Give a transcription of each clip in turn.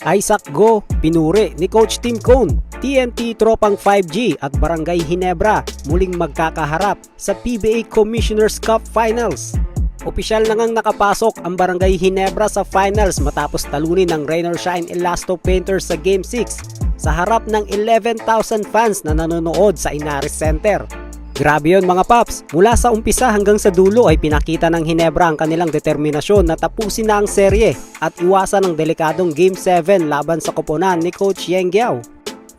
Isaac Go, pinuri ni Coach Tim Cone. TNT Tropang 5G at Barangay Ginebra muling magkakaharap sa PBA Commissioner's Cup Finals. Opisyal na ngang nakapasok ang Barangay Ginebra sa finals matapos talunin ng Rain or Shine Elasto Painters sa Game 6 sa harap ng 11,000 fans na nanonood sa Inaris Center. Grabe yun mga paps, mula sa umpisa hanggang sa dulo ay pinakita ng Ginebra ang kanilang determinasyon na tapusin na ang serye at iwasan ang delikadong Game 7 laban sa koponan ni Coach Yeng Guiao.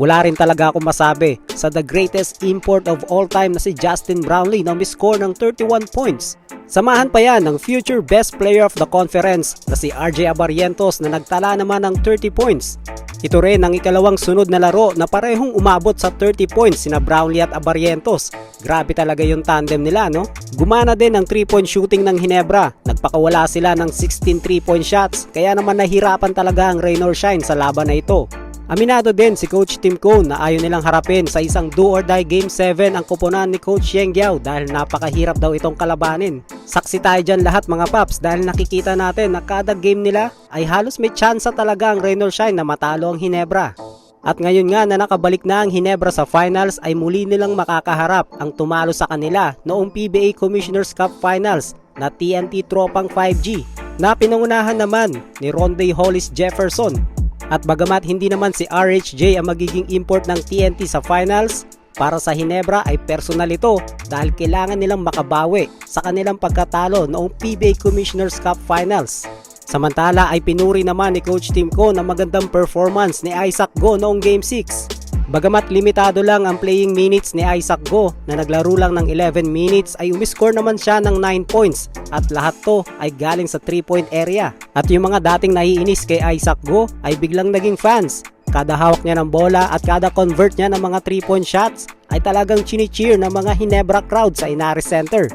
Wala rin talaga akong masabi sa the greatest import of all time na si Justin Brownlee na umiscore ng 31 points. Samahan pa yan ng future best player of the conference na si RJ Abarrientos na nagtala naman ng 30 points. Ito rin ang ikalawang sunod na laro na parehong umabot sa 30 points sina Brownlee at Abarrientos. Grabe talaga yung tandem nila, no? Gumana din ang 3-point shooting ng Ginebra. Nagpakawala sila ng 16 3-point shots kaya naman nahirapan talaga ang Rain or Shine sa laban na ito. Aminado din si Coach Tim Cone na ayaw nilang harapin sa isang do-or-die Game 7 ang koponan ni Coach Yeng Guiao dahil napakahirap daw itong kalabanin. Saksi tayo dyan lahat mga paps dahil nakikita natin na kada game nila ay halos may tsansa talaga ang Rain or Shine na matalo ang Ginebra. At ngayon nga na nakabalik na ang Ginebra sa finals ay muli nilang makakaharap ang tumalo sa kanila noong PBA Commissioner's Cup Finals na TNT Tropang 5G na pinangunahan naman ni Ronde Hollis Jefferson. At bagamat hindi naman si RHJ ang magiging import ng TNT sa finals, para sa Ginebra ay personal ito dahil kailangan nilang makabawi sa kanilang pagkatalo noong PBA Commissioner's Cup Finals. Samantala ay pinuri naman ni Coach Tim Cone ang magandang performance ni Isaac Go noong Game 6. Bagamat limitado lang ang playing minutes ni Isaac Go na naglaro lang ng 11 minutes ay umiscore naman siya ng 9 points at lahat to ay galing sa 3-point area. At yung mga dating naiinis kay Isaac Go ay biglang naging fans. Kada hawak niya ng bola at kada convert niya ng mga 3-point shots ay talagang chini-cheer ng mga Ginebra crowd sa Inaris Center.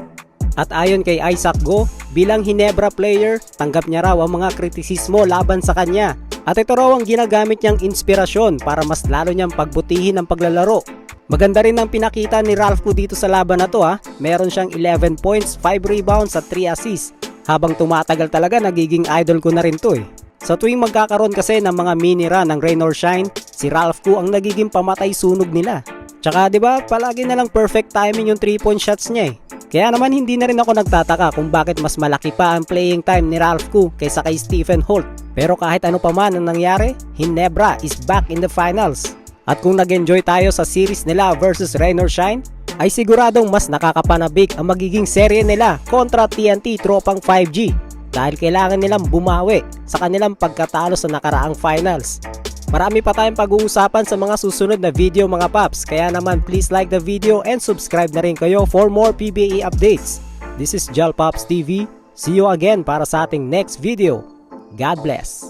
At ayon kay Isaac Go, bilang Ginebra player, tanggap niya raw ang mga kritisismo laban sa kanya. At ito raw ang ginagamit niyang inspirasyon para mas lalo niyang pagbutihin ang paglalaro. Maganda rin ang pinakita ni Ralph Koo dito sa laban na to ha. Meron siyang 11 points, 5 rebounds at 3 assists. Habang tumatagal talaga nagiging idol ko na rin to eh. Sa tuwing magkakaroon kasi ng mga mini run ng Rain or Shine, si Ralph Koo ang nagiging pamatay sunog nila. Tsaka 'di ba, palagi na lang perfect timing yung 3-point shots niya eh. Kaya naman hindi na rin ako nagtataka kung bakit mas malaki pa ang playing time ni Ralph Koo kaysa kay Stephen Holt. Pero kahit ano pa man ang nangyari, Ginebra is back in the finals. At kung nag-enjoy tayo sa series nila versus Rain or Shine, ay siguradong mas nakakapanabik ang magiging serye nila kontra TNT Tropang 5G dahil kailangan nilang bumawi sa kanilang pagkatalo sa nakaraang finals. Marami pa tayong pag-uusapan sa mga susunod na video mga paps, kaya naman please like the video and subscribe na rin kayo for more PBA updates. This is Jal Pops TV. See you again para sa ating next video. God bless.